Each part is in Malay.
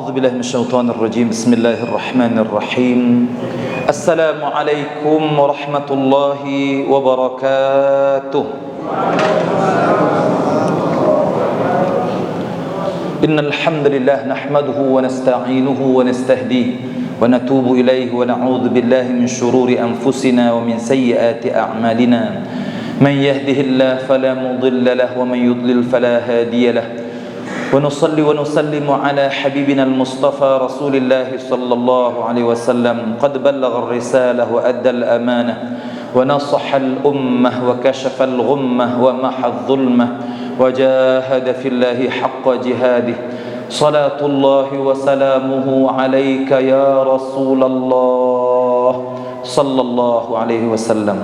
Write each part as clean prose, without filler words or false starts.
أعوذ بالله من الشيطان الرجيم بسم الله الرحمن الرحيم السلام عليكم ورحمة الله وبركاته إن الحمد لله نحمده ونستعينه ونستهديه ونتوب إليه ونعوذ بالله من شرور أنفسنا ومن سيئات أعمالنا من يهده الله فلا مضل له ومن يضلل فلا هادي له ونصلي ونسلم على حبيبنا المصطفى رسول الله صلى الله عليه وسلم قد بلغ الرسالة وأدى الأمانة ونصح الأمة وكشف الغمة ومحى الظلمة وجاهد في الله حق جهاده صلاة الله وسلامه عليك يا رسول الله صلى الله عليه وسلم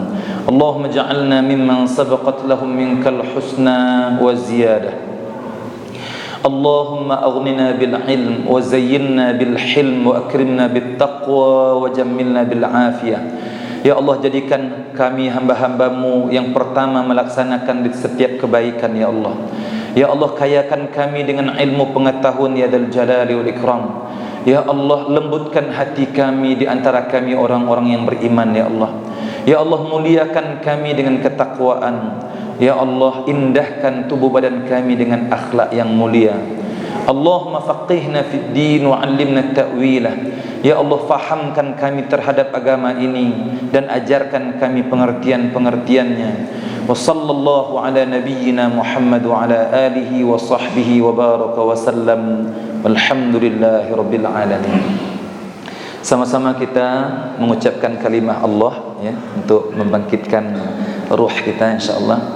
اللهم اجعلنا ممن سبقت لهم منك الحسنى وزيادة اللهم أغننا بالعلم وزينا بالحلم وأكرمنا بالتقوى وجملنا بالعافية. Ya Allah, jadikan kami hamba-hambamu yang pertama melaksanakan di setiap kebaikan ya Allah. Ya Allah, kayakan kami dengan ilmu pengetahuan ya Dzal Jalali wal Ikram. Ya Allah, lembutkan hati kami di antara kami orang-orang yang beriman ya Allah. Ya Allah, muliakan kami dengan ketakwaan. Ya Allah, indahkan tubuh badan kami dengan akhlak yang mulia. Allahumma faqihna fid din wa 'allimna ta'wilah. Ya Allah, fahamkan kami terhadap agama ini dan ajarkan kami pengertian-pengertiannya. Wa sallallahu ala nabiyyina Muhammad wa ala alihi wa sahbihi wa baraka wa sallam. Walhamdulillahi rabbil alamin. Sama-sama kita mengucapkan kalimah Allah ya, untuk membangkitkan ruh kita insyaallah.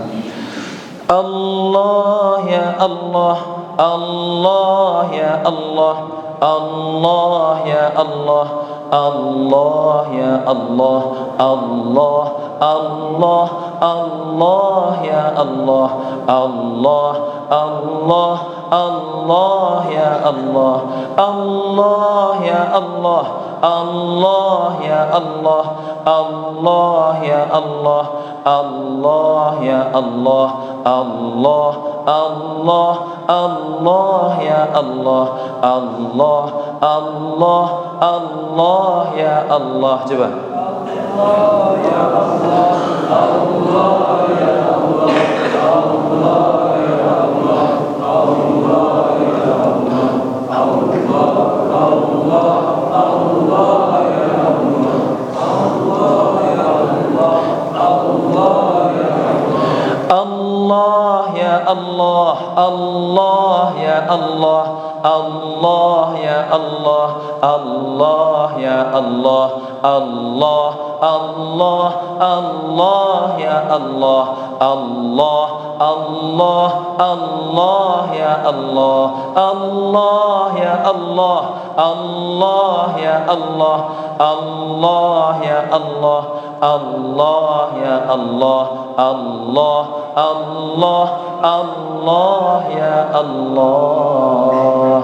Allah ya Allah, Allah ya Allah, Allah ya Allah, Allah ya Allah, Allah, Allah, Allah ya Allah, Allah, Allah, Allah ya Allah, Allah ya Allah, Allah ya Allah, Allah ya Allah, Allah ya Allah, Allah, Allah, Allah ya Allah, Allah, Allah, Allah ya Allah. Coba. Allah ya Allah, Allah ya Allah, Allah ya Allah, Allah ya Allah, Allah, Allah, Allah ya Allah, Allah ya Allah, Allah ya Allah, Allah ya Allah, Allah ya Allah, Allah ya Allah, Allah ya Allah, Allah, Allah, Allah ya Allah, Allah, Allah, Allah ya Allah, Allah ya Allah, Allah ya Allah, Allah ya Allah, Allah ya Allah, Allah, Allah, Allah ya Allah.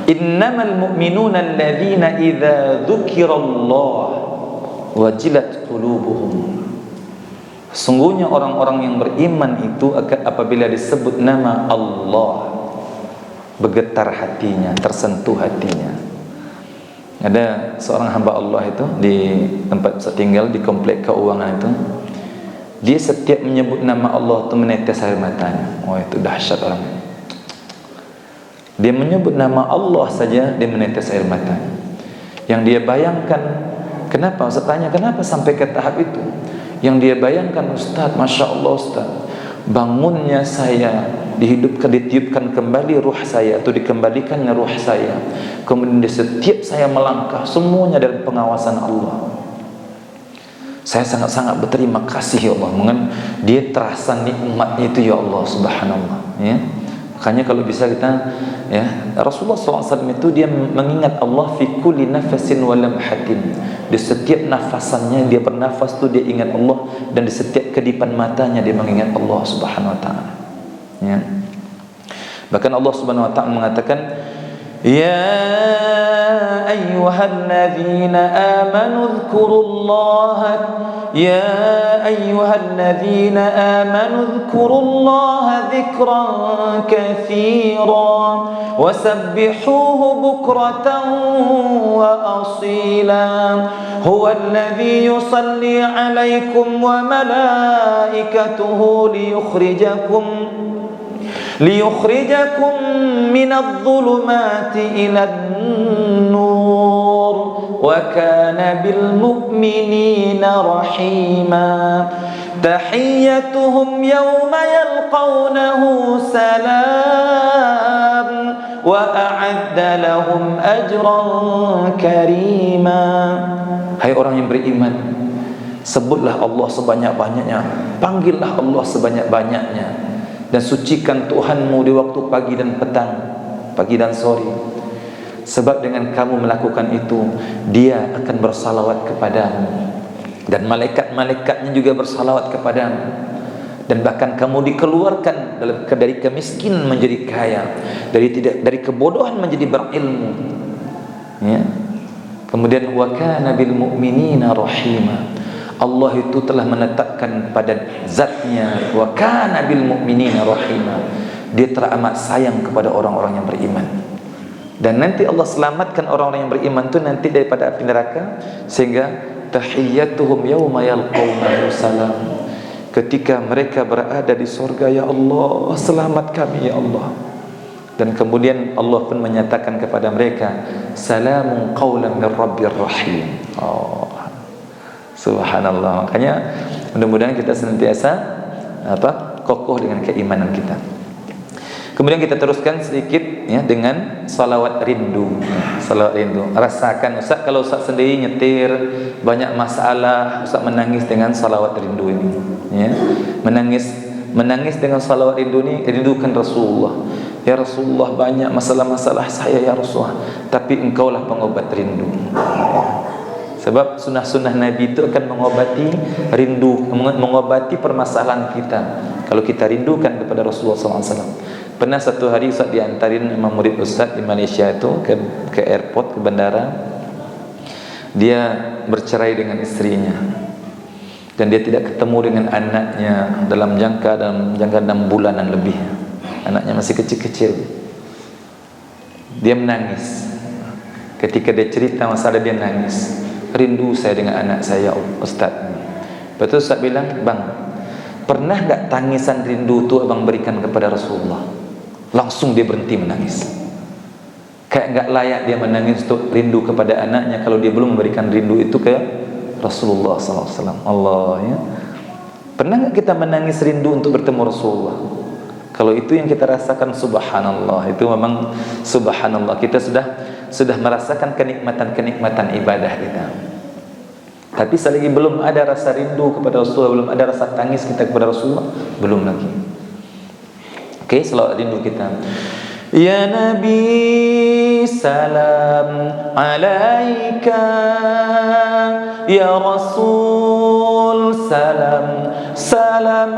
Innamal mu'minuna alladhina idza dzukirallah wajilat qulubuhum. Sungguhnya orang-orang yang beriman itu apabila disebut nama Allah bergetar hatinya, tersentuh hatinya. Ada seorang hamba Allah itu di tempat saya tinggal di komplek keuangan itu, dia setiap menyebut nama Allah itu menetes air matanya. Oh, itu dahsyat orang. Dia menyebut nama Allah saja dia menetes air matanya. Yang dia bayangkan, kenapa? Saya tanya, kenapa sampai ke tahap itu? Yang dia bayangkan, Ustaz, Masya Allah Ustaz, bangunnya saya, ditiupkan kembali ruh saya, atau dikembalikannya ruh saya, kemudian di setiap saya melangkah, semuanya dalam pengawasan Allah. Saya sangat-sangat berterima kasih ya Allah, dia terasa nikmatnya itu ya Allah, subhanallah ya. Makanya kalau bisa kita ya, Rasulullah SAW itu dia mengingat Allah fi kulli nafasin wa lamhatin. Di setiap nafasannya dia bernafas tu dia ingat Allah, dan di setiap kedipan matanya dia mengingat Allah Subhanahu wa taala. Ya. Bahkan Allah Subhanahu wa taala mengatakan يا أيها الذين آمنوا اذكروا الله يا أيها الذين آمنوا اذكروا الله ذكرا كثيرا وسبحوه بكرة وأصيلا هو الذي يصلي عليكم وملائكته ليخرجكم من الظلمات إلى النور وكان بالمؤمنين رحيما تحيتهم يوم يلقونه سلام وأعد لهم أجرا كريما. Hai orang yang beriman, sebutlah Allah sebanyak-banyaknya, panggillah Allah sebanyak-banyaknya, dan sucikan Tuhanmu di waktu pagi dan petang, pagi dan sore. Sebab dengan kamu melakukan itu, Dia akan bersalawat kepadamu, dan malaikat-malaikatnya juga bersalawat kepadamu, dan bahkan kamu dikeluarkan dari kemiskinan menjadi kaya, dari kebodohan menjadi berilmu. Ya. Kemudian wa kana bil mu'minina rahima. Allah itu telah menetapkan pada zatnya wa kana bil mu'minina rahima. Dia teramat sayang kepada orang-orang yang beriman. Dan nanti Allah selamatkan orang-orang yang beriman itu nanti daripada api neraka, sehingga tahiyyatuhum yauma yalqawnahu salam. Ketika mereka berada di surga, ya Allah, selamat kami ya Allah. Dan kemudian Allah pun menyatakan kepada mereka, salamun qawlan min rabbir rahim. Oh, subhanallah. Makanya mudah-mudahan kita senantiasa kokoh dengan keimanan kita. Kemudian kita teruskan sedikit ya dengan salawat rindu. Salawat rindu. Rasakan Ustaz, kalau Ustaz sendiri nyetir banyak masalah, Ustaz menangis dengan salawat rindu ini. Ya. Menangis dengan salawat rindu ini, rindukan Rasulullah. Ya Rasulullah, banyak masalah-masalah saya ya Rasulullah, tapi engkaulah pengobat rindu. Sebab sunnah-sunnah Nabi itu akan mengobati rindu, mengobati permasalahan kita kalau kita rindukan kepada Rasulullah SAW. Pernah satu hari Ustaz diantarin sama murid Ustaz di Malaysia itu ke airport, ke bandara. Dia bercerai dengan istrinya, dan dia tidak ketemu dengan anaknya dalam jangka 6 bulanan lebih. Anaknya masih kecil-kecil. Dia menangis. Ketika dia cerita masalah, dia nangis. Rindu saya dengan anak saya Ustaz. Betul Ustaz bilang, bang, pernah gak tangisan rindu itu abang berikan kepada Rasulullah? Langsung dia berhenti menangis. Kayak gak layak dia menangis untuk rindu kepada anaknya kalau dia belum memberikan rindu itu ke Rasulullah SAW. Allah ya. Pernah gak kita menangis rindu untuk bertemu Rasulullah? Kalau itu yang kita rasakan, subhanallah, itu memang subhanallah, kita sudah merasakan kenikmatan ibadah kita. Tapi selagi belum ada rasa rindu kepada Rasulullah, belum ada rasa tangis kita kepada Rasulullah, belum lagi. Oke, selawat rindu kita. Ya Nabi salam alaika, ya Rasul salam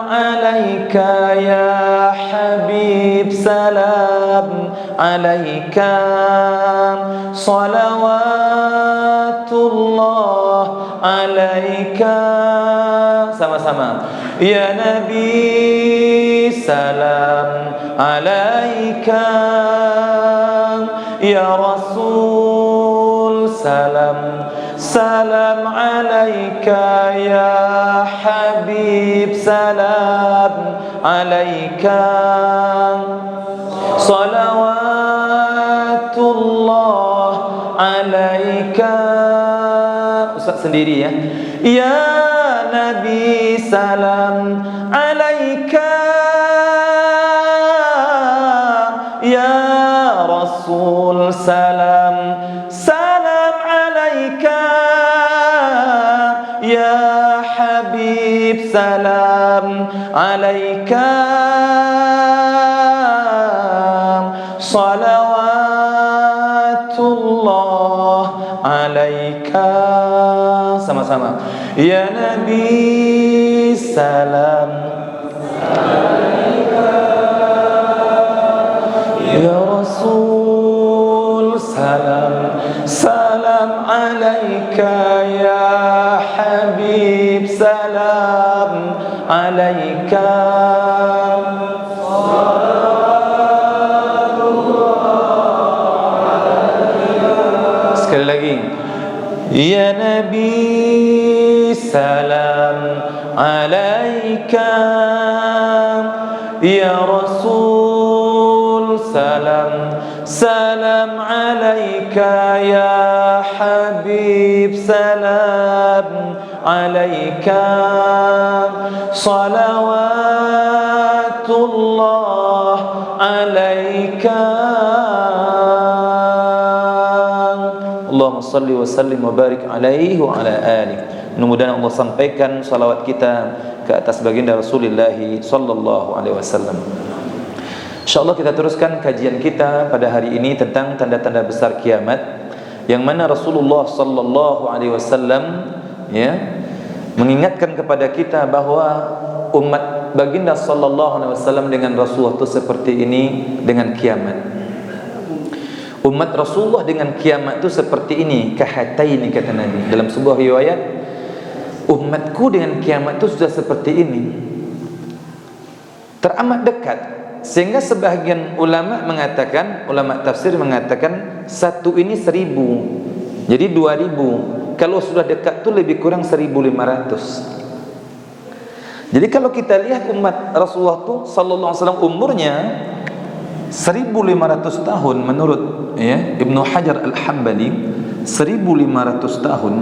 alaika, ya Habib salam alaika, salawatullah alaika. Sama-sama. Ya Nabi salam alaika, ya Rasul salam alaika, ya Habib salam alaika, salawatullah alaika. Ustaz sendiri ya. Ya Nabi salam alaika, ya Rasul salam alaika, ya Habib salam alaika, salawatullah alaika. Sama-sama. Ya Nabi salam alaika, ya Rasul salam. Salam alaika ya Habib, salam alaika. Sekali lagi, ya Nabi, salam alaika. Ya Rasul, salam. Salam alaika ya Habib, salam alaika. Salawatullah alaika. Allahumma salli wa sallim wa barik alaihi wa ala alihi. Mudah-mudahan Allah sampaikan salawat kita ke atas baginda Rasulullah sallallahu alaihi wasallam. InsyaAllah kita teruskan kajian kita pada hari ini tentang tanda-tanda besar kiamat, yang mana Rasulullah sallallahu alaihi wasallam mengingatkan kepada kita bahwa umat baginda sallallahu alaihi wasallam dengan Rasulullah itu seperti ini dengan kiamat. Umat Rasulullah dengan kiamat itu seperti ini, kahataini, kata Nabi dalam sebuah riwayat, umatku dengan kiamat itu sudah seperti ini, teramat dekat. Sehingga sebahagian ulama mengatakan, ulama tafsir mengatakan, satu ini 1000, jadi 2000. Kalau sudah dekat tu lebih kurang 1500. Jadi kalau kita lihat umat Rasulullah tu sallallahu alaihi wasallam umurnya 1500 tahun menurut Ibnu Hajar Al-Hambali, 1500 tahun.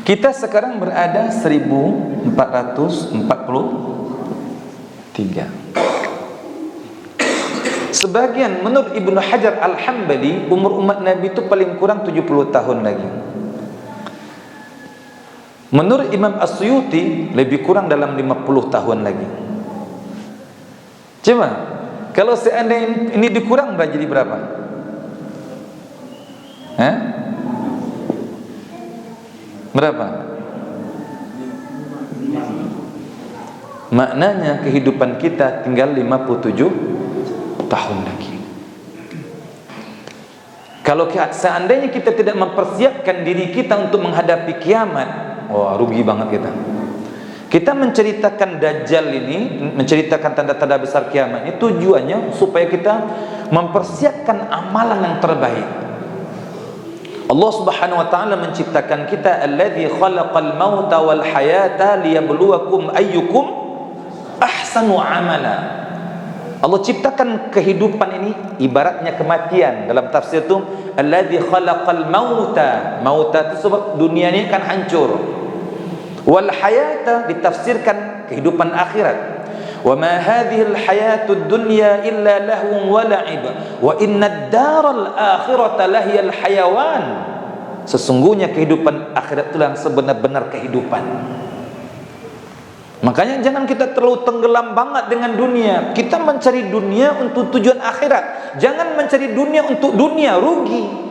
Kita sekarang berada 1443. Sebagian menurut Ibnu Hajar Al-Hambali, umur umat Nabi itu paling kurang 70 tahun lagi. Menurut Imam As-Suyuti lebih kurang dalam 50 tahun lagi. Coba kalau seandainya ini dikurang jadi berapa? Berapa? Maknanya kehidupan kita tinggal 57 tahun lagi. Kalau seandainya kita tidak mempersiapkan diri kita untuk menghadapi kiamat, wah rugi banget kita. Kita menceritakan Dajjal ini, menceritakan tanda-tanda besar kiamat ini, tujuannya supaya kita mempersiapkan amalan yang terbaik. Allah Subhanahu wa taala menciptakan kita, alladzi khalaqal mauta wal hayata liyabluwakum ayyukum ahsanu amala. Allah ciptakan kehidupan ini ibaratnya kematian. Dalam tafsir itu, alladzi khalaqal mauta, mauta itu sebab dunia ini kan hancur. Wal hayata ditafsirkan kehidupan akhirat. Wa ma hadhihi al hayatud dunya illa lahwun wa la'ib wa innad daral akhirata lahiyal hayawan. Sesungguhnya kehidupan akhirat itulah yang sebenar-benar kehidupan. Makanya jangan kita terlalu tenggelam banget dengan dunia. Kita mencari dunia untuk tujuan akhirat. Jangan mencari dunia untuk dunia, rugi.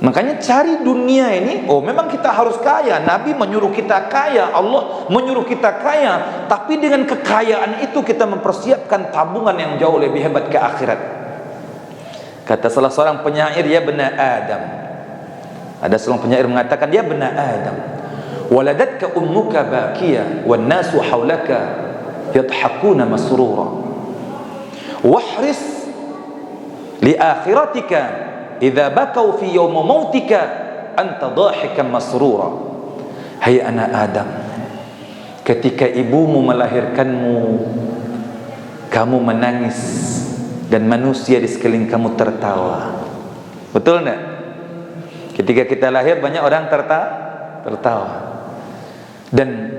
Makanya cari dunia ini, memang kita harus kaya. Nabi menyuruh kita kaya, Allah menyuruh kita kaya. Tapi dengan kekayaan itu kita mempersiapkan tabungan yang jauh lebih hebat ke akhirat. Kata salah seorang penyair, ya bena Adam. Ada seorang penyair mengatakan, ya bena Adam, waladatka ummuka bakiya wan nasu hawlaka yadhakuna masrura. Wahris li akhiratika idza bakau fi yawm mautika anta dhahikan masrura. Hai anak Adam, ketika ibumu melahirkanmu, kamu menangis dan manusia di sekeliling kamu tertawa. Betul enggak? Ketika kita lahir banyak orang tertawa. Dan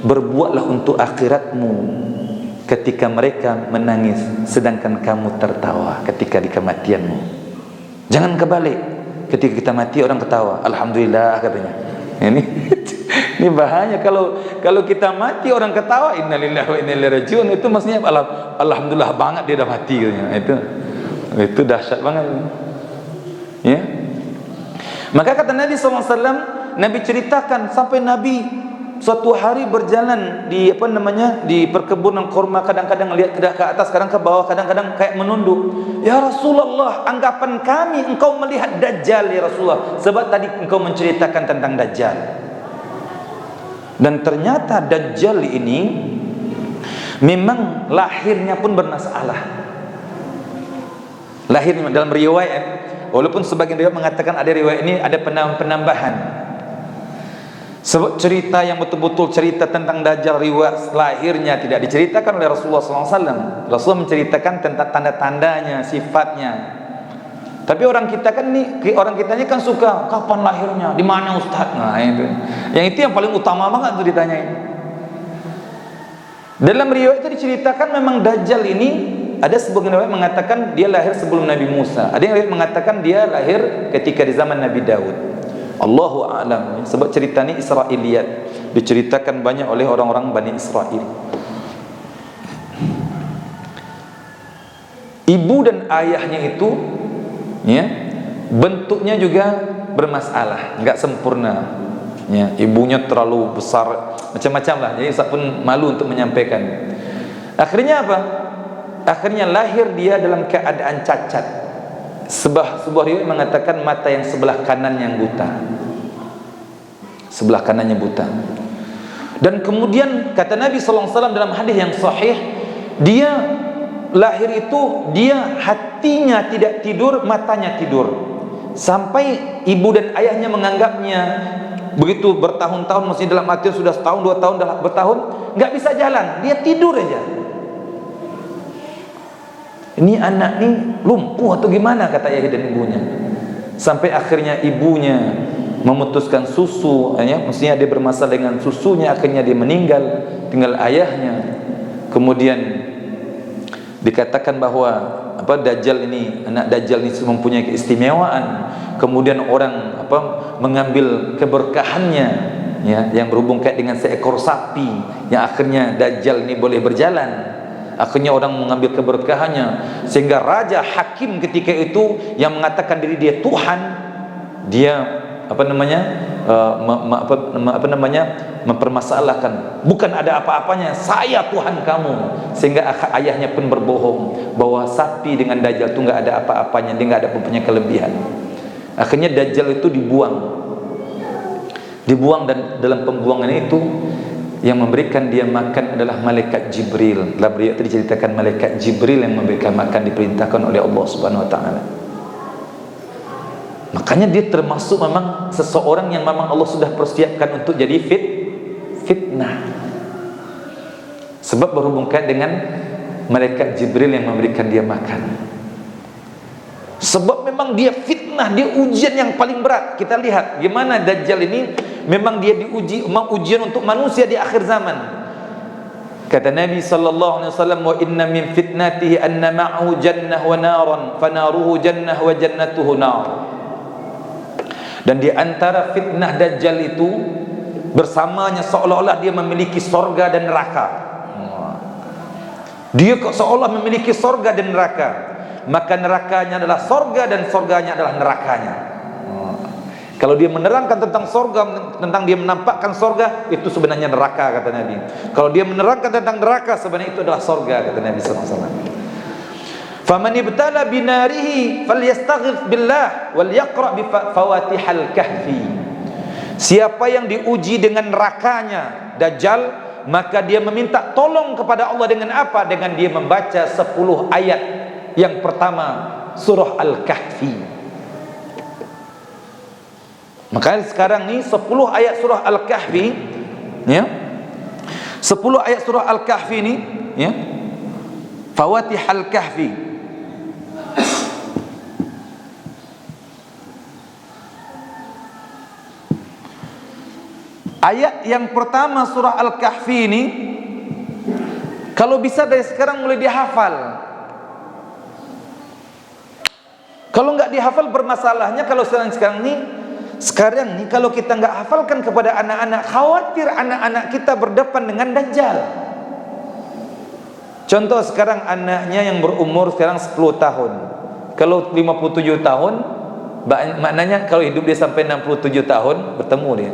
berbuatlah untuk akhiratmu ketika mereka menangis sedangkan kamu tertawa ketika di kematianmu. Jangan kebalik, ketika kita mati orang ketawa, alhamdulillah katanya. Ini bahaya kalau kita mati orang ketawa, innalillahi wa inna ilaihi rajiun, itu maksudnya alhamdulillah banget dia dah mati katanya. Itu dahsyat banget. Maka kata Nabi SAW, Nabi ceritakan sampai Nabi suatu hari berjalan di di perkebunan kurma, kadang-kadang lihat ke atas, kadang ke bawah, kadang-kadang kayak menunduk. Ya Rasulullah, anggapan kami engkau melihat Dajjal ya Rasulullah, sebab tadi engkau menceritakan tentang Dajjal. Dan ternyata Dajjal ini memang lahirnya pun bermasalah. Lahirnya dalam riwayat, walaupun sebagian riwayat mengatakan ada riwayat ini ada penambahan. Sebab cerita yang betul-betul cerita tentang Dajjal, riwayat lahirnya tidak diceritakan oleh Rasulullah SAW. Rasulullah menceritakan tentang tanda-tandanya, sifatnya. Tapi orang kita ini kan suka kapan lahirnya, di mana Ustaz? Nah itu, yang itu yang paling utama banget tuh ditanyain. Dalam riwayat itu diceritakan memang Dajjal ini ada sebagian riwayat mengatakan dia lahir sebelum Nabi Musa. Ada yang riwayat mengatakan dia lahir ketika di zaman Nabi Daud. Allahu a'lam. Sebab cerita ini Israiliyat, diceritakan banyak oleh orang-orang Bani Israel. Ibu dan ayahnya itu ya, bentuknya juga bermasalah, enggak sempurna. Ya, ibunya terlalu besar, macam-macam lah. Jadi Ustaz pun malu untuk menyampaikan. Akhirnya apa? Akhirnya lahir dia dalam keadaan cacat. Sebuah riwayat mengatakan mata yang sebelah kanan yang buta, sebelah kanannya buta. Dan kemudian kata Nabi SAW dalam hadis yang sahih, dia lahir itu dia hatinya tidak tidur, matanya tidur, sampai ibu dan ayahnya menganggapnya begitu bertahun-tahun, masih dalam hati sudah setahun, 2 tahun, dah bertahun nggak bisa jalan, dia tidur aja. Ini anak nih lumpuh atau gimana, kata ayah dan ibunya. Sampai akhirnya ibunya memutuskan susu, ya, mestinya dia bermasalah dengan susunya, akhirnya dia meninggal, tinggal ayahnya. Kemudian dikatakan bahwa Dajjal ini, anak Dajjal ini mempunyai keistimewaan. Kemudian orang mengambil keberkahannya, ya, yang berhubung kayak dengan seekor sapi, yang akhirnya Dajjal ini boleh berjalan. Akhirnya orang mengambil keberkahannya, sehingga raja hakim ketika itu yang mengatakan diri dia Tuhan, dia mempermasalahkan, bukan ada apa-apanya, saya Tuhan kamu. Sehingga ayahnya pun berbohong bahwa sapi dengan Dajjal itu nggak ada apa-apanya, dia nggak ada punya kelebihan. Akhirnya Dajjal itu dibuang, dan dalam pembuangan itu yang memberikan dia makan adalah malaikat Jibril. Dalam riwayat itu diceritakan malaikat Jibril yang memberikan makan, diperintahkan oleh Allah Subhanahu wa taala. Makanya dia termasuk memang seseorang yang memang Allah sudah persiapkan untuk jadi fitnah. Sebab berhubungkan dengan malaikat Jibril yang memberikan dia makan. Sebab memang dia fitnah, dia ujian yang paling berat. Kita lihat gimana Dajjal ini, memang dia diuji, memang ujian untuk manusia di akhir zaman. Kata Nabi sallallahu alaihi wasallam, wa inna min fitnatihi anna ma'ahu jannah wa naran, fa naruhu jannah wa jannatuhu nar. Dan di antara fitnah Dajjal itu, bersamanya seolah-olah dia memiliki sorga dan neraka. Dia seolah memiliki sorga dan neraka, maka nerakanya adalah sorga dan sorganya adalah nerakanya. Kalau dia menerangkan tentang sorga, tentang dia menampakkan sorga, itu sebenarnya neraka, kata Nabi. Kalau dia menerangkan tentang neraka, sebenarnya itu adalah sorga, kata Nabi SAW. Faman ibtala binarihi falyastaghith billah wal yaqra bi fawatihal kahfi. Siapa yang diuji dengan nerakanya Dajjal, maka dia meminta tolong kepada Allah dengan apa? Dengan dia membaca 10 ayat. Yang pertama surah Al-Kahfi. Makanya sekarang ni 10 ayat surah Al-Kahfi, ya. 10 ayat surah Al-Kahfi ni, ya. Fawatih Al-Kahfi. Ayat yang pertama surah Al-Kahfi ini, kalau bisa dari sekarang mulai dihafal. Kalau nggak dihafal bermasalahnya. Kalau sekarang ni kalau kita nggak hafalkan kepada anak-anak, khawatir anak-anak kita berdepan dengan Dajjal. Contoh sekarang anaknya yang berumur sekarang 10 tahun, kalau 57 tahun, maknanya kalau hidup dia sampai 67 tahun bertemu dia.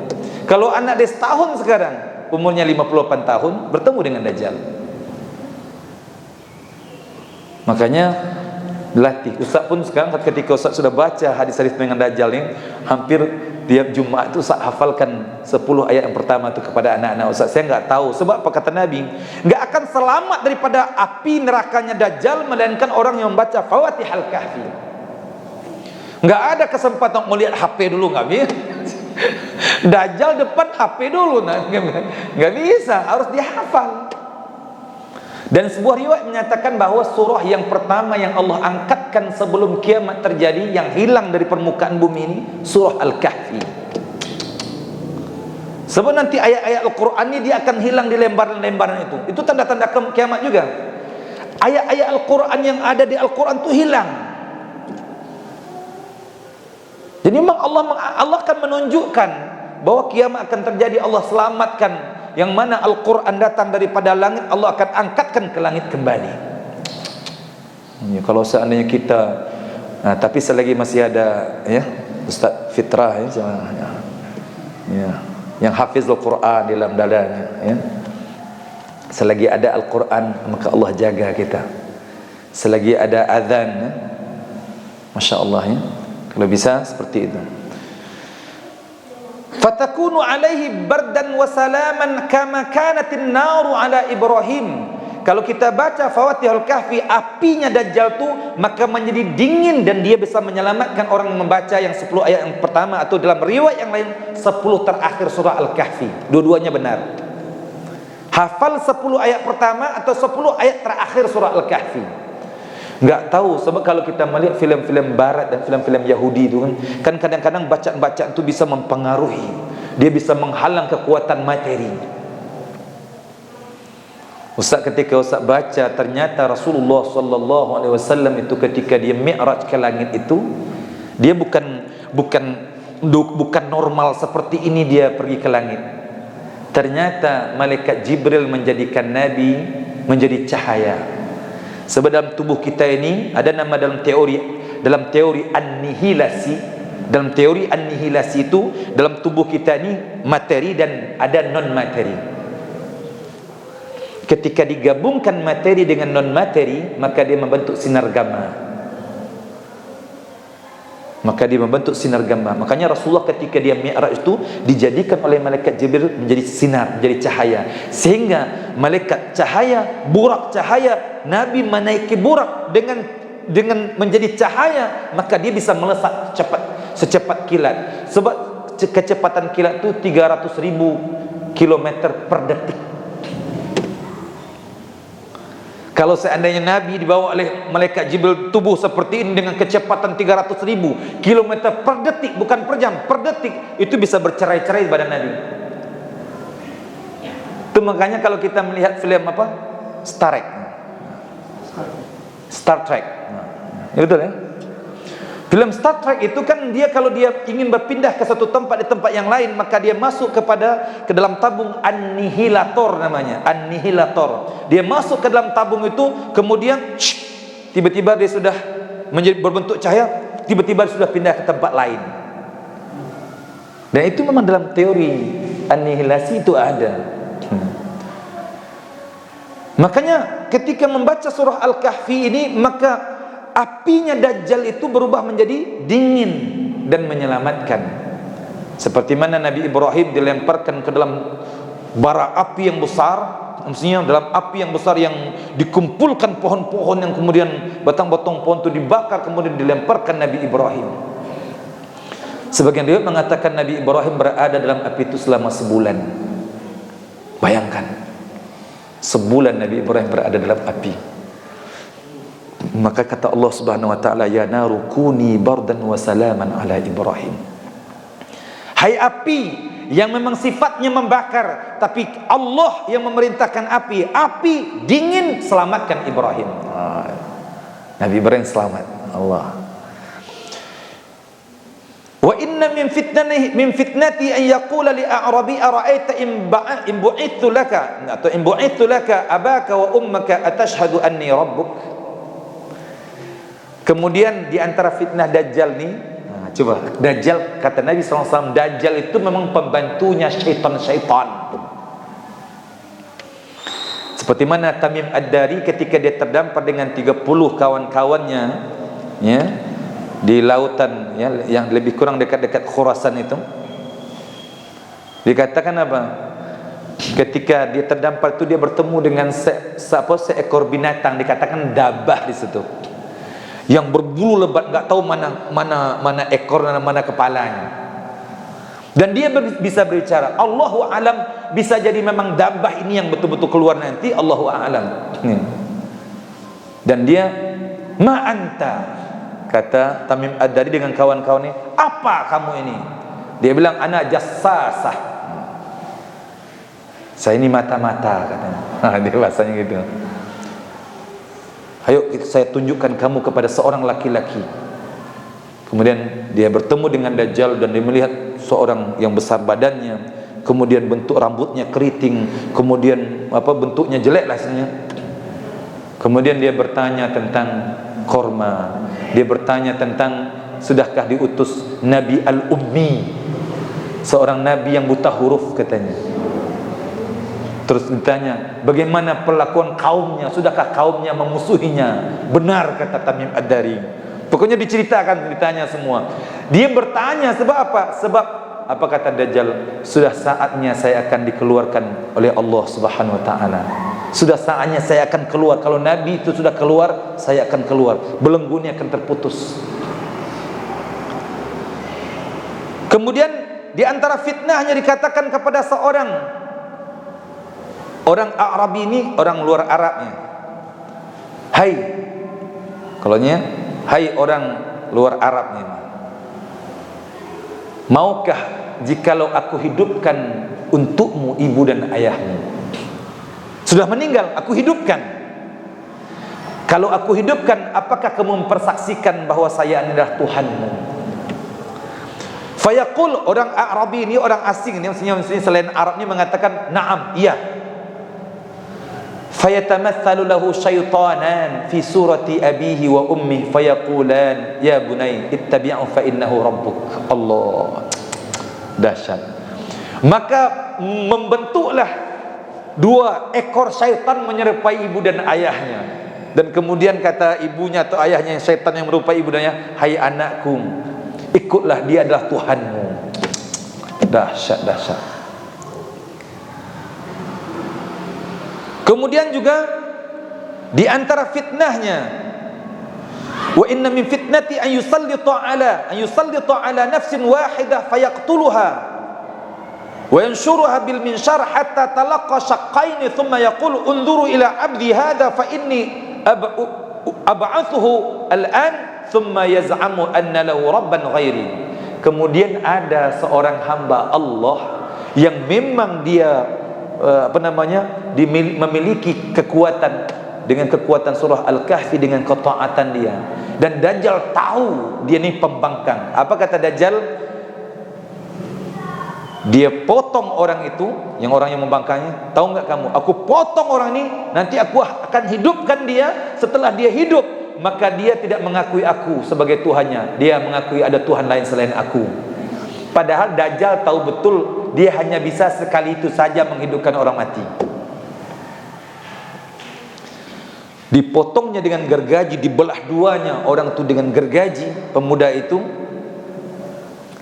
Kalau anak dia setahun sekarang, umurnya 58 tahun bertemu dengan Dajjal. Makanya latih. Ustaz pun sekarang ketika Ustaz sudah baca hadis-hadis dengan Dajjal ini, hampir tiap Jumat itu Ustaz hafalkan 10 ayat yang pertama itu kepada anak-anak Ustaz. Saya enggak tahu sebab apa kata Nabi, enggak akan selamat daripada api nerakanya Dajjal melainkan orang yang membaca Fawatihal Kahfi. Enggak ada kesempatan mau lihat HP dulu, enggak bisa. Dajjal depan HP dulu, enggak bisa, harus dihafal. Dan sebuah riwayat menyatakan bahawa surah yang pertama yang Allah angkatkan sebelum kiamat terjadi, yang hilang dari permukaan bumi ini, surah Al-Kahfi. Sebab nanti ayat-ayat Al-Quran ini dia akan hilang di lembaran-lembaran itu. Itu tanda-tanda kiamat juga. Ayat-ayat Al-Quran yang ada di Al-Quran itu hilang. Jadi memang Allah akan menunjukkan bahwa kiamat akan terjadi. Allah selamatkan, yang mana Al-Quran datang daripada langit, Allah akan angkatkan ke langit kembali. Ya, kalau seandainya kita, tapi selagi masih ada ya Ustaz Fitrah ya, yang hafiz Al-Quran dalam dadanya ya. Selagi ada Al-Quran maka Allah jaga kita. Selagi ada azan ya, Masya Allah ya, kalau bisa seperti itu. Fatakunu alaihi bardan wa salaman kama kanatin naru ala Ibrahim. Kalau kita baca Fawatihul Kahfi, apinya Dajjal tu maka menjadi dingin dan dia bisa menyelamatkan orang yang membaca yang 10 ayat yang pertama, atau dalam riwayat yang lain 10 terakhir surah Al-Kahfi. Dua-duanya benar. Hafal 10 ayat pertama atau 10 ayat terakhir surah Al-Kahfi. Enggak tahu, sebab kalau kita melihat film-film barat dan film-film Yahudi itu kan kadang-kadang bacaan-bacaan itu bisa mempengaruhi. Dia bisa menghalang kekuatan materi. Ustaz, ketika Ustaz baca ternyata Rasulullah sallallahu alaihi wasallam itu ketika dia mi'raj ke langit itu, dia bukan normal seperti ini dia pergi ke langit. Ternyata malaikat Jibril menjadikan Nabi menjadi cahaya. Sebab dalam tubuh kita ini ada nama dalam teori annihilasi. Dalam teori annihilasi itu dalam tubuh kita ini materi dan ada non materi. Ketika digabungkan materi dengan non materi, maka dia membentuk sinar gamma. Makanya Rasulullah ketika dia mi'raj itu dijadikan oleh malaikat Jibril menjadi sinar, menjadi cahaya, sehingga malaikat cahaya, burak cahaya, Nabi menaiki burak dengan menjadi cahaya, maka dia bisa melesat secepat kilat. Sebab kecepatan kilat itu 300.000 kilometer per detik. Kalau seandainya Nabi dibawa oleh malaikat Jibril tubuh seperti ini dengan kecepatan 300.000 kilometer per detik, bukan per jam, per detik, itu bisa bercerai-cerai badan Nabi. Itu makanya kalau kita melihat film apa? Star Trek. Ya, betul ya? Film Star Trek itu kan dia kalau dia ingin berpindah ke satu tempat di tempat yang lain, maka dia masuk ke dalam tabung annihilator namanya, annihilator. Dia masuk ke dalam tabung itu, kemudian tiba-tiba dia sudah menjadi berbentuk cahaya, tiba-tiba dia sudah pindah ke tempat lain. Dan itu memang dalam teori annihilasi itu ada. Makanya ketika membaca surah Al-Kahfi ini, maka apinya Dajjal itu berubah menjadi dingin dan menyelamatkan. Seperti mana Nabi Ibrahim dilemparkan ke dalam bara api yang besar, maksudnya dalam api yang besar yang dikumpulkan pohon-pohon yang kemudian batang-batang pohon itu dibakar, kemudian dilemparkan Nabi Ibrahim. Sebagian riwayat mengatakan Nabi Ibrahim berada dalam api itu selama sebulan. Bayangkan, sebulan Nabi Ibrahim berada dalam api. Maka kata Allah Subhanahu wa taala, ya naru kuni bardan wa salaman ala Ibrahim. Hai api yang memang sifatnya membakar, tapi Allah yang memerintahkan api dingin, selamatkan Ibrahim. Nabi Ibrahim selamat Allah. Wa inna min fitnati an yaqula li a'rabi ara'aita in bu'ithu laka atau in bu'ithu laka abaka wa ummaka atashhadu anni rabbuk. Kemudian di antara fitnah Dajjal nih, coba Dajjal, kata Nabi SAW, Dajjal itu memang pembantunya syaitan-syaitan. Seperti mana Tamim Ad-Dari ketika dia terdampar dengan 30 kawan-kawannya, ya, di lautan, ya, yang lebih kurang dekat-dekat Khurasan itu. Dikatakan apa? Ketika dia terdampar itu dia bertemu dengan seekor binatang, dikatakan dabah di situ, yang berbulu lebat, nggak tahu mana ekor dan mana kepalanya. Dan dia bisa berbicara. Allahu alam, bisa jadi memang dabah ini yang betul-betul keluar nanti, Allahu alam. Dan dia, ma anta, kata Tamim Ad-Dari dengan kawan-kawannya, apa kamu ini? Dia bilang, ana jassasah, saya ini mata-mata, katanya. Dia bahasanya gitu. Ayo saya tunjukkan kamu kepada seorang laki-laki. Kemudian dia bertemu dengan Dajjal dan dia melihat seorang yang besar badannya, kemudian bentuk rambutnya keriting, kemudian bentuknya jelek lah sebenarnya. Kemudian dia bertanya tentang korma, dia bertanya tentang sudahkah diutus Nabi Al-Ummi, seorang nabi yang buta huruf katanya. Terus ditanya bagaimana perlakuan kaumnya, sudahkah kaumnya memusuhinya? Benar, kata Tamim Ad-Dari. Pokoknya diceritakan, ditanya semua. Dia bertanya sebab apa? Sebab apa kata Dajjal? Sudah saatnya saya akan dikeluarkan oleh Allah Subhanahu wa taala. Sudah saatnya saya akan keluar. Kalau Nabi itu sudah keluar, saya akan keluar. Belenggu ini akan terputus. Kemudian di antara fitnahnya dikatakan kepada seorang orang Arabi ini, orang luar Arabnya. Hai, kalaunya hai orang luar Arabnya, maukah jikalau aku hidupkan untukmu ibu dan ayahmu? Sudah meninggal, aku hidupkan. Kalau aku hidupkan, apakah kamu mempersaksikan bahwa saya adalah Tuhanmu? Fayaqul, orang Arabi ini, orang asing ini, maksudnya selain Arab ini mengatakan, na'am, iya. Fayatamathalu lahu syaitanan fi surati abihi wa ummi fayaqulan ya bunay ittabi'u fa innahu rabbuk. Allah, dahsyat. Maka membentuklah 2 ekor syaitan menyerupai ibu dan ayahnya. Dan kemudian kata ibunya atau ayahnya, syaitan yang merupai ibu dan ayah, hai anakku, ikutlah, dia adalah Tuhanmu. Dahsyat, dahsyat. Kemudian juga di antara fitnahnya, wa inna min fitnati an yusallita ala nafsin wahidah fayaqtuluha wa yanshuruha bil minshar hatta talaqqa shaqqaini thumma yaqul unzuru ila abdi hadha fa inni ab'athuhu al'an thumma yaz'amu anna lahu rabban ghairi. Kemudian ada seorang hamba Allah yang memang dia memiliki kekuatan, dengan kekuatan surah Al-Kahfi, dengan ketaatan dia. Dan Dajjal tahu dia ni pembangkang. Apa kata Dajjal? Dia potong orang itu, yang orang yang membangkangnya. Tahu enggak kamu? Aku potong orang ini, nanti aku akan hidupkan dia. Setelah dia hidup, maka dia tidak mengakui aku sebagai Tuhannya. Dia mengakui ada Tuhan lain selain aku. Padahal Dajjal tahu betul dia hanya bisa sekali itu saja menghidupkan orang mati. Dipotongnya dengan gergaji, dibelah duanya orang itu dengan gergaji, pemuda itu.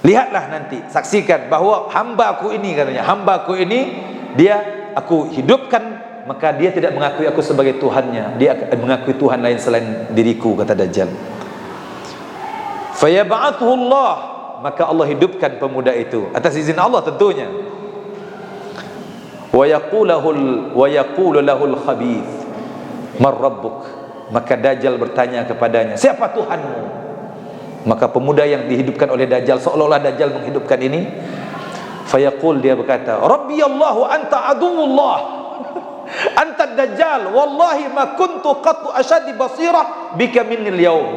Lihatlah nanti, saksikan bahwa hambaku ini, katanya, hambaku ini dia aku hidupkan, maka dia tidak mengakui aku sebagai Tuhannya, dia mengakui Tuhan lain selain diriku, kata Dajjal. Fayab'athu Allah, maka Allah hidupkan pemuda itu atas izin Allah tentunya. Wa yaqulu lahul khabith mar rabbuk, maka Dajjal bertanya kepadanya, siapa Tuhanmu? Maka pemuda yang dihidupkan oleh Dajjal, seolah-olah Dajjal menghidupkan ini, fayaqul, dia berkata, Rabbi Allahu anta aduwullah anta Dajjal wallahi ma kuntu qattu ashadi basirah bika minnil yawm.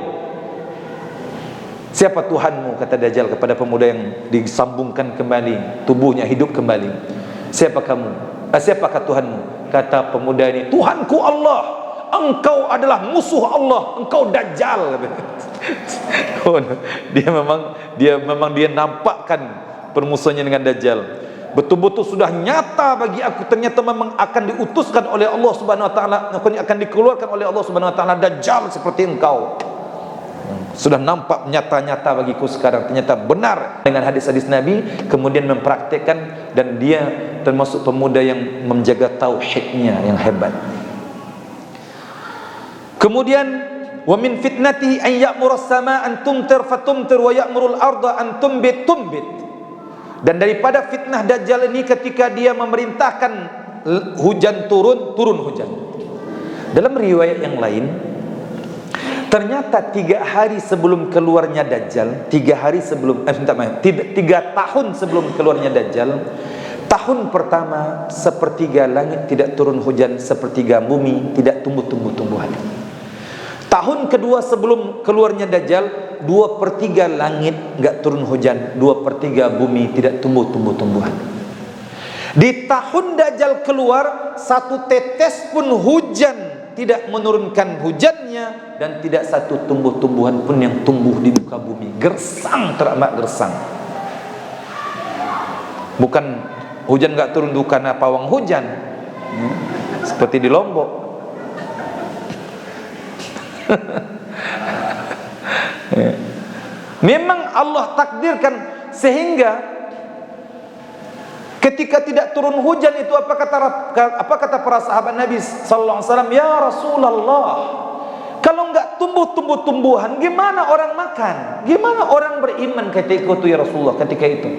Siapa Tuhanmu? Kata Dajjal kepada pemuda yang disambungkan kembali, tubuhnya hidup kembali. Siapa kamu? Siapakah Tuhanmu? Kata pemuda ini, Tuhanku Allah. Engkau adalah musuh Allah, engkau Dajjal. Dia nampakkan permusuhannya dengan Dajjal. betul-betul sudah nyata bagi aku, ternyata memang akan diutuskan oleh Allah Subhanahu wa taala, akan dikeluarkan oleh Allah Subhanahu wa taala Dajjal seperti engkau. Sudah nampak nyata-nyata bagiku sekarang, ternyata benar dengan hadis-hadis Nabi, kemudian mempraktikkan, dan dia termasuk pemuda yang menjaga tauhidnya yang hebat. Kemudian wa min fitnatihi an ya'muru as-samaa an tumtir fatumtir wa ya'muru al-arda an tumbit tumbit. Dan daripada fitnah Dajjal ini ketika dia memerintahkan hujan turun hujan. Dalam riwayat yang lain, ternyata 3 hari sebelum keluarnya Dajjal, 3 tahun sebelum keluarnya Dajjal, tahun pertama sepertiga langit tidak turun hujan, sepertiga bumi tidak tumbuh tumbuhan. Tahun kedua sebelum keluarnya Dajjal, 2/3 langit enggak turun hujan, 2/3 bumi tidak tumbuh tumbuhan. Di tahun Dajjal keluar, 1 tetes pun hujan tidak menurunkan hujannya, dan tidak satu tumbuh-tumbuhan pun yang tumbuh di muka bumi. Gersang, teramat gersang. Bukan hujan enggak turun karena pawang hujan, seperti di Lombok. Memang Allah takdirkan, sehingga ketika tidak turun hujan itu apa kata para sahabat Nabi sallallahu alaihi wasallam, ya Rasulullah, kalau enggak tumbuh-tumbuhan gimana orang makan, gimana orang beriman ketika itu ya Rasulullah, ketika itu.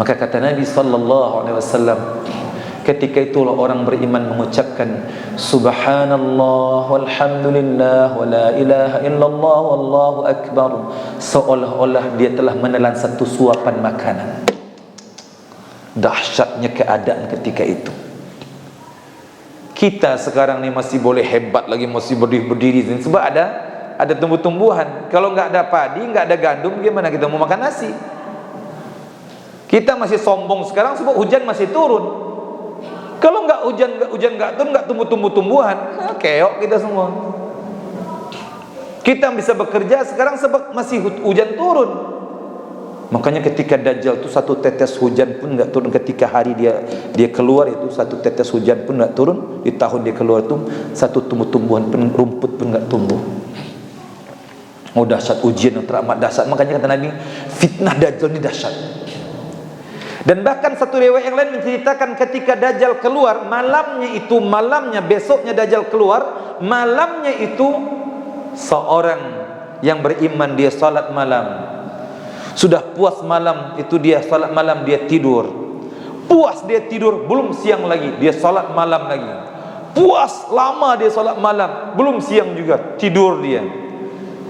Maka kata Nabi sallallahu alaihi wasallam, ketika itulah orang beriman mengucapkan subhanallah walhamdulillah wa la ilaha illallah wallahu akbar, seolah-olah dia telah menelan satu suapan makanan. Dahsyatnya keadaan ketika itu. Kita sekarang ni masih boleh hebat lagi, masih berdiri sebab ada tumbuh-tumbuhan. Kalau enggak ada padi, enggak ada gandum, gimana kita mau makan nasi? Kita masih sombong sekarang sebab hujan masih turun. Kalau enggak hujan enggak turun, enggak tumbuh-tumbuhan, keok kita semua. Kita bisa bekerja sekarang sebab masih hujan turun. Makanya ketika Dajjal itu 1 tetes hujan pun enggak turun, ketika hari dia keluar itu 1 tetes hujan pun enggak turun. Di tahun dia keluar itu 1 tumbuh-tumbuhan pun, rumput pun enggak tumbuh. Oh, dahsyat, ujian yang teramat dahsyat. Makanya kata Nabi, fitnah Dajjal ini dahsyat. Dan bahkan satu riwayat yang lain menceritakan ketika Dajjal keluar, malamnya besoknya Dajjal keluar, malamnya itu seorang yang beriman dia salat malam. Sudah puas malam itu dia salat malam, dia tidur. Puas dia tidur, belum siang lagi, dia salat malam lagi. Puas lama dia salat malam, belum siang juga, tidur dia.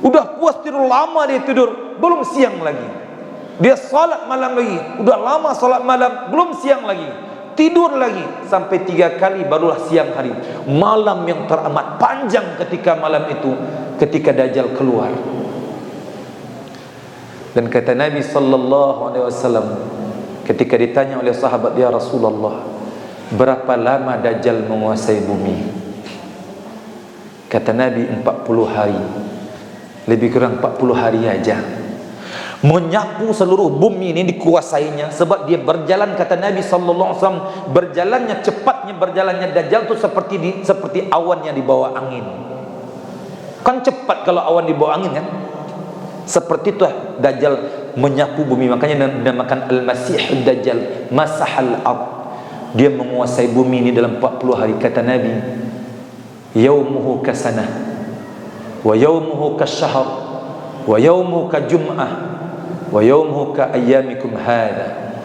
Udah puas tidur lama dia tidur, belum siang lagi. Dia salat malam lagi, udah lama salat malam, belum siang lagi, tidur lagi, sampai 3 kali barulah siang hari. Malam yang teramat panjang ketika malam itu, ketika Dajjal keluar. Dan kata Nabi sallallahu alaihi wasallam, ketika ditanya oleh sahabat, ya Rasulullah, berapa lama Dajjal menguasai bumi? Kata Nabi 40 hari, lebih kurang 40 hari aja. Menyapu seluruh bumi ini dikuasainya, sebab dia berjalan, kata Nabi sallallahu alaihi wasallam, cepatnya berjalannya Dajjal itu seperti awan yang dibawa angin. Kan cepat kalau awan dibawa angin kan? Seperti itu Dajjal menyapu bumi. Makanya dinamakan Al-Masih Dajjal, masahal ard. Dia menguasai bumi ini dalam 40 hari. Kata Nabi, yaumuhu kasanah, wa yaumuhu kasyahr, wa yaumuhu kajum'ah, wa yaumuhu ka ayyamikum hadha.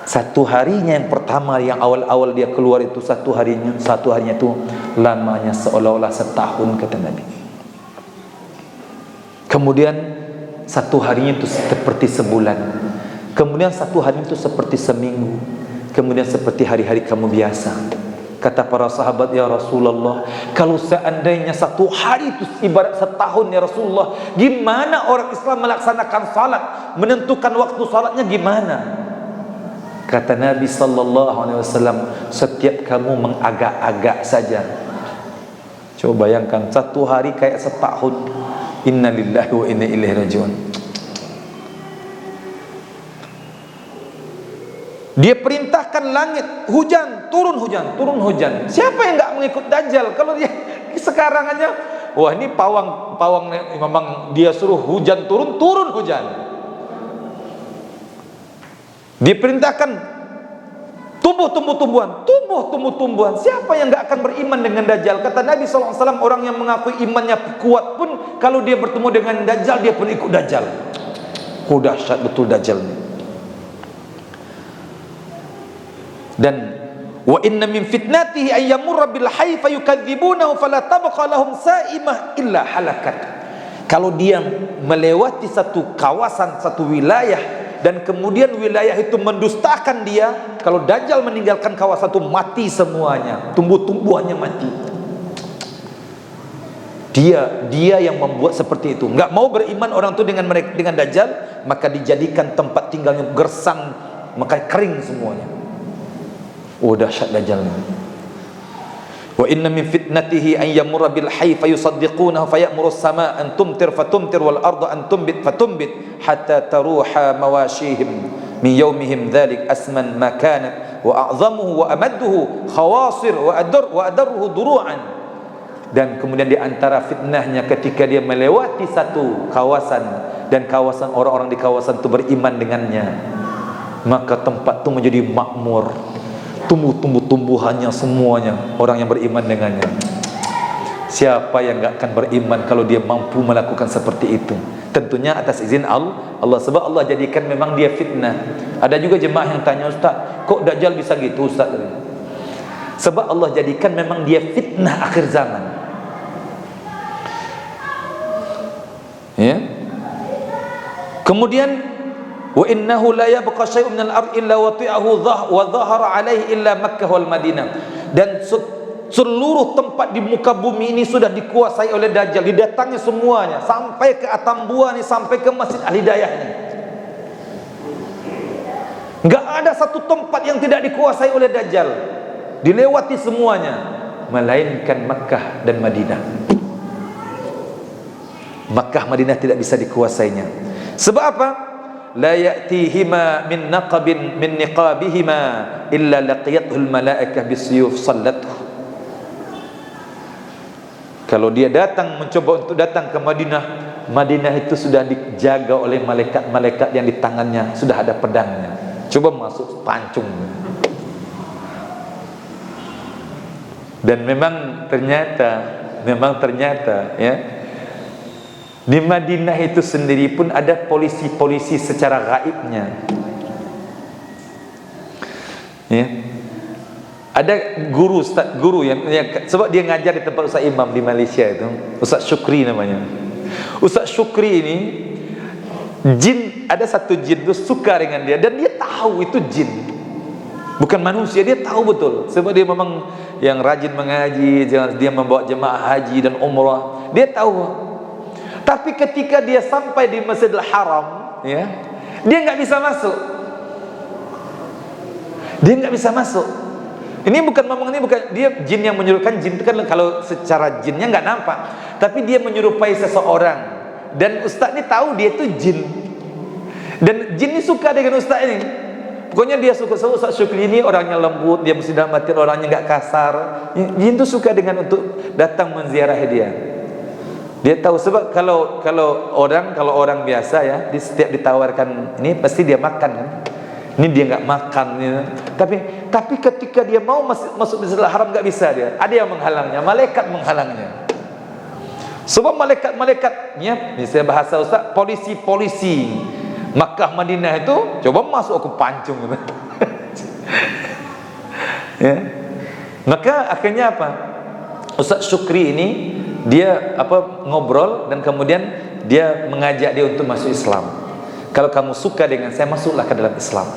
Satu harinya yang pertama, yang awal-awal dia keluar itu, satu harinya itu lamanya seolah-olah setahun, kata Nabi. Kemudian satu harinya itu seperti sebulan. Kemudian satu hari itu seperti seminggu. Kemudian seperti hari-hari kamu biasa. Kata para sahabat, ya Rasulullah, kalau seandainya satu hari itu ibarat setahun ya Rasulullah, gimana orang Islam melaksanakan salat, menentukan waktu salatnya gimana? Kata Nabi sallallahu alaihi wasallam, setiap kamu mengagak-agak saja. Coba bayangkan satu hari kayak setahun. Innalillahi wa inna ilaihi rajiun. Dia perintahkan langit, hujan, turun hujan, turun hujan. Siapa yang nggak mengikut Dajjal? Kalau dia sekarang aja, wah ini pawang memang dia suruh hujan turun, turun hujan. Dia perintahkan tumbuh-tumbuhan. Siapa yang nggak akan beriman dengan Dajjal? Kata Nabi SAW, orang yang mengakui imannya kuat pun, kalau dia bertemu dengan Dajjal, dia pun ikut Dajjal. Oh dahsyat betul Dajjal ini. Dan wa inna min fitnatihi ay yamurra bil hayy fayukadzibunahu fala tabqa lahum sa'imah illa halakat. Kalau dia melewati satu kawasan, satu wilayah, dan kemudian wilayah itu mendustakan dia, kalau Dajjal meninggalkan kawasan itu mati semuanya, tumbuh-tumbuhannya mati. Dia yang membuat seperti itu. Enggak mau beriman orang itu dengan Dajjal, maka dijadikan tempat tinggalnya gersang, maka kering semuanya. Oh dahsyat Dajjal. Wa inna min fitnatihi an yamurra bil hayy fayusaddiqunahu fayamuru as-samaa an tumtir fatumtir wal arda an tumbit fatumbit hatta taruha mawashihim min yawmihim dhalik asman ma kanat wa a'zamuhu wa amadduhu khawasir wa adarruhu duru'an. Dan kemudian di antara fitnahnya ketika dia melewati satu kawasan dan kawasan orang-orang di kawasan itu beriman dengannya, maka tempat itu menjadi makmur, tumbuhannya semuanya orang yang beriman dengannya. Siapa yang enggak akan beriman kalau dia mampu melakukan seperti itu? Tentunya atas izin Allah, sebab Allah jadikan memang dia fitnah. Ada juga jemaah yang tanya, Ustaz, kok Dajjal bisa gitu Ustaz? Sebab Allah jadikan memang dia fitnah akhir zaman. Ya. Kemudian wa innahu la yabqa syai'un minal ard illa wati'ahu wa dhahara alaihi illa Makkah wal Madinah. Dan seluruh tempat di muka bumi ini sudah dikuasai oleh Dajjal, didatangi semuanya sampai ke Atambua nih, sampai ke Masjid Al-Hidayah ini. Enggak ada satu tempat yang tidak dikuasai oleh Dajjal, dilewati semuanya, melainkan Makkah dan Madinah. Makkah Madinah tidak bisa dikuasainya. Sebab apa? La ya'tihima min niqabihima illa laqiyathul malaikah bisuyuf sallatuh. Kalau dia mencoba untuk datang ke Madinah itu sudah dijaga oleh malaikat-malaikat yang di tangannya sudah ada pedangnya. Coba masuk pancung. Dan memang ternyata ya, di Madinah itu sendiri pun ada polisi-polisi secara gaibnya. Ya. Ada guru yang sebab dia ngajar di tempat Ustaz Imam di Malaysia itu, Ustaz Syukri namanya. Ustaz Syukri ini ada satu jin itu suka dengan dia, dan dia tahu itu jin. Bukan manusia, dia tahu betul. Sebab dia memang yang rajin mengaji, dia membawa jemaah haji dan umrah. Dia tahu. Tapi ketika dia sampai di Masjidil Haram, ya, dia nggak bisa masuk. Ini bukan dia jin yang menyuruhkan. Jin itu kan kalau secara jinnya nggak nampak, tapi dia menyerupai seseorang. Dan Ustaz ini tahu dia itu jin. Dan jin ini suka dengan Ustaz ini. Pokoknya dia suka. Ustaz Syukri ini orangnya lembut, dia mesti dalam hati orangnya nggak kasar. Jin itu suka dengan untuk datang menziarahi dia. Dia tahu, sebab kalau orang biasa ya, setiap ditawarkan ini pasti dia makan kan. Ini dia nggak makan ya. Tapi ketika dia mau masuk Masjidil Haram nggak bisa dia. Ada yang menghalangnya, malaikat menghalangnya. Sebab malaikat-malaikatnya, misalnya bahasa Ustaz, polisi-polisi Makkah Madinah itu coba masuk aku pancung gitu. Ya. Maka akhirnya apa? Ustaz Syukri ini dia ngobrol, dan kemudian dia mengajak dia untuk masuk Islam. Kalau kamu suka dengan saya, masuklah ke dalam Islam.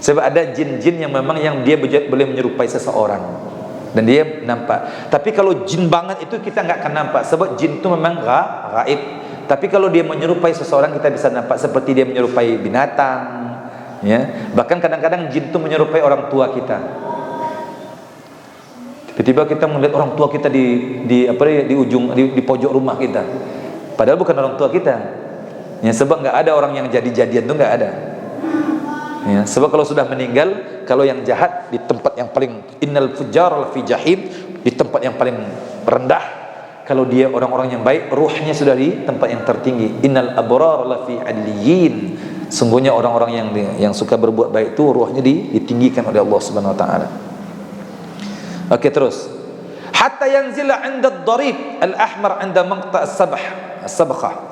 Sebab ada jin-jin yang memang dia boleh menyerupai seseorang dan dia nampak. Tapi kalau jin banget itu kita nggak akan nampak, sebab jin itu memang gaib. Tapi kalau dia menyerupai seseorang, kita bisa nampak, seperti dia menyerupai binatang, ya. Bahkan kadang-kadang jin itu menyerupai orang tua kita. Tiba-tiba kita melihat orang tua kita di pojok rumah kita, padahal bukan orang tua kita. Ya, sebab nggak ada orang yang jadi-jadian itu, nggak ada. Ya, sebab kalau sudah meninggal, kalau yang jahat di tempat yang paling, innal fujjar lafi jahim, di tempat yang paling rendah. Kalau dia orang-orang yang baik, ruhnya sudah di tempat yang tertinggi. Innal abrar lafi aliyyin. Sungguhnya orang-orang yang suka berbuat baik itu ruhnya ditinggikan oleh Allah Subhanahu wa taala. Oke, terus. Hatta yanzila 'inda ad-darib al-ahmar 'inda maqta' as-sabkhah.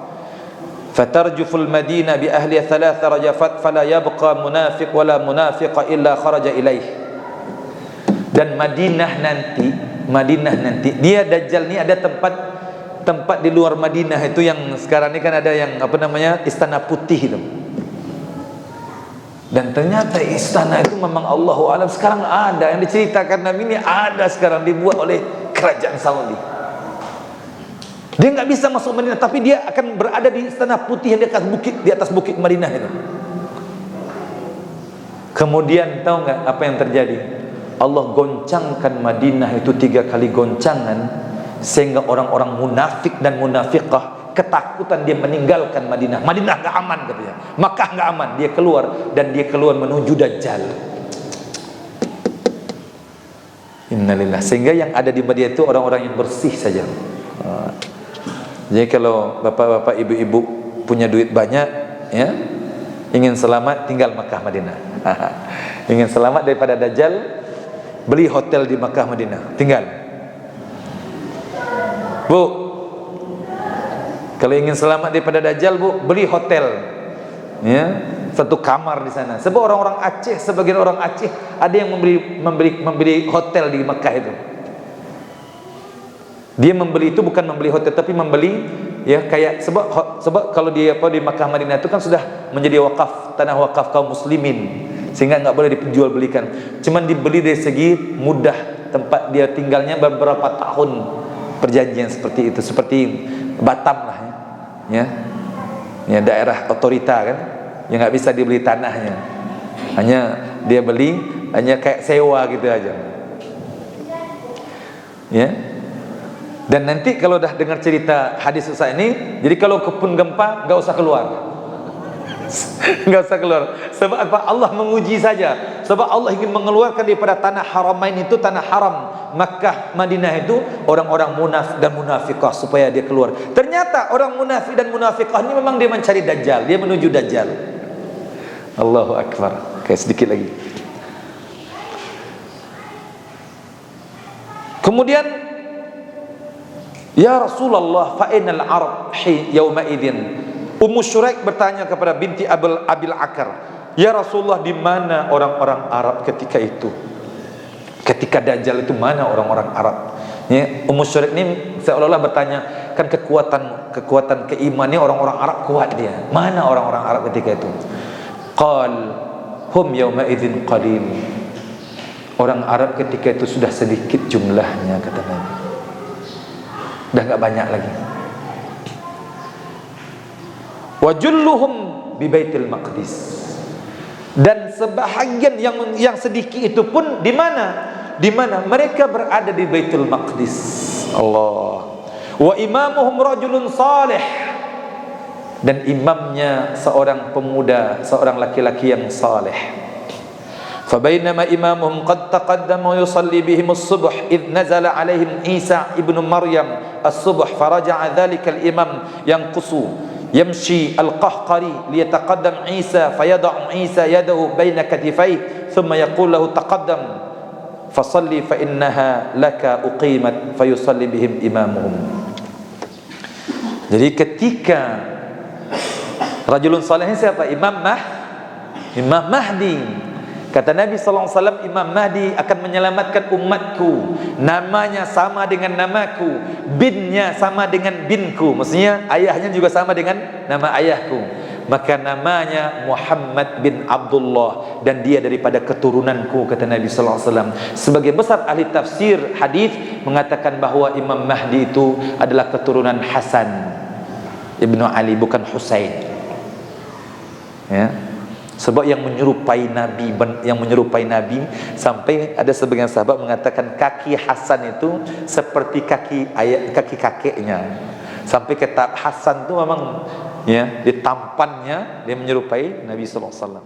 فترجف المدينة بأهلها 3 رجفات فلا يبقى منافق ولا منافق إلا خرج إليه. Dan Madinah nanti dia Dajjal ni ada tempat di luar Madinah itu yang sekarang ni kan ada yang apa namanya Istana Putih itu. Dan ternyata istana itu memang Allahu a'lam sekarang ada, yang diceritakan Nabi ini ada sekarang, dibuat oleh kerajaan Saudi. Dia nggak bisa masuk Madinah, tapi dia akan berada di Istana Putih yang di atas bukit Madinah itu. Kemudian tahu nggak apa yang terjadi? Allah goncangkan Madinah itu 3 kali goncangan, sehingga orang-orang munafik dan munafiqah ketakutan, dia meninggalkan Madinah. Madinah nggak aman katanya, Makkah nggak aman. Dia keluar, dan dia keluar menuju Dajjal. Innalillah. Sehingga yang ada di Madinah itu orang-orang yang bersih saja. Jadi kalau bapak-bapak, ibu-ibu punya duit banyak, ya, ingin selamat tinggal Makkah Madinah. Ingin selamat daripada Dajjal, beli hotel di Makkah Madinah, tinggal. Bu, kalau ingin selamat daripada Dajjal, bu, beli hotel, ya, 1 kamar di sana. Sebab orang-orang Aceh, sebagian orang Aceh ada yang membeli hotel di Makkah itu. Dia membeli itu bukan membeli hotel, tapi membeli, ya, kayak sebab kalau dia di Makkah Madinah itu kan sudah menjadi wakaf, tanah wakaf kaum muslimin, sehingga nggak boleh dijual-belikan. Cuman dibeli dari segi mudah tempat dia tinggalnya beberapa tahun, perjanjian seperti itu, seperti Batam lah, ya, ya, daerah otorita kan, yang nggak bisa dibeli tanahnya, hanya dia beli hanya kayak sewa gitu aja, ya. Dan nanti kalau dah dengar cerita hadis Ustaz ini, jadi kalau kepun gempa nggak usah keluar. Nggak usah keluar. Sebab apa? Allah menguji saja. Sebab Allah ingin mengeluarkan daripada tanah haramain itu, tanah haram Makkah Madinah itu, orang-orang munafik dan munafiqah supaya dia keluar. Ternyata orang munafik dan munafiqah ini memang dia mencari Dajjal, dia menuju Dajjal. Allahu Akbar. Oke, sedikit lagi. Kemudian, ya Rasulullah, fa'inal Arab yawma idzin. Ummu Syuraik bertanya kepada binti Abil Akar, ya Rasulullah, di mana orang-orang Arab ketika itu? Ketika Dajjal itu mana orang-orang Arab? Ya, Ummu Syuraik ini seolah-olah bertanya, kan kekuatan keimannya orang-orang Arab kuat dia. Mana orang-orang Arab ketika itu? Qal hum yawma idzin qalil. Orang Arab ketika itu sudah sedikit jumlahnya, kata Nabi. Dah enggak banyak lagi. Wa julluhum bi Baitul Maqdis. Dan sebahagian yang sedikit itu pun di mana? Di mana? Mereka berada di Baitul Maqdis. Allah. Wa imamuhum rajulun salih. Dan imamnya seorang pemuda, seorang laki-laki yang saleh. فبينما إمامهم قد تقدم ويصلي بهم الصبح إذ نزل عليهم عيسى ابن مريم الصبح فرجع ذلك الإمام ينقص يمشي القهقري ليتقدم عيسى فيضع عيسى يده بين كتفيه ثم يقول له تقدم فصلي فإنها لك أقيمت فيصلي بهم إمامهم. Jadi ketika rajulun salih siapa? Imam Mahdi. Kata Nabi SAW, Imam Mahdi akan menyelamatkan umatku. Namanya sama dengan namaku, binnya sama dengan binku. Maksudnya ayahnya juga sama dengan nama ayahku. Maka namanya Muhammad bin Abdullah, dan dia daripada keturunanku, kata Nabi SAW. Sebagian besar ahli tafsir hadis mengatakan bahawa Imam Mahdi itu adalah keturunan Hasan Ibnu Ali, bukan Husain. Ya. Sebab yang menyerupai Nabi, sampai ada sebagian sahabat mengatakan kaki Hasan itu seperti kaki kakeknya. Sampai kata Hasan itu memang, ya, di tampannya dia menyerupai Nabi sallallahu alaihi wasallam.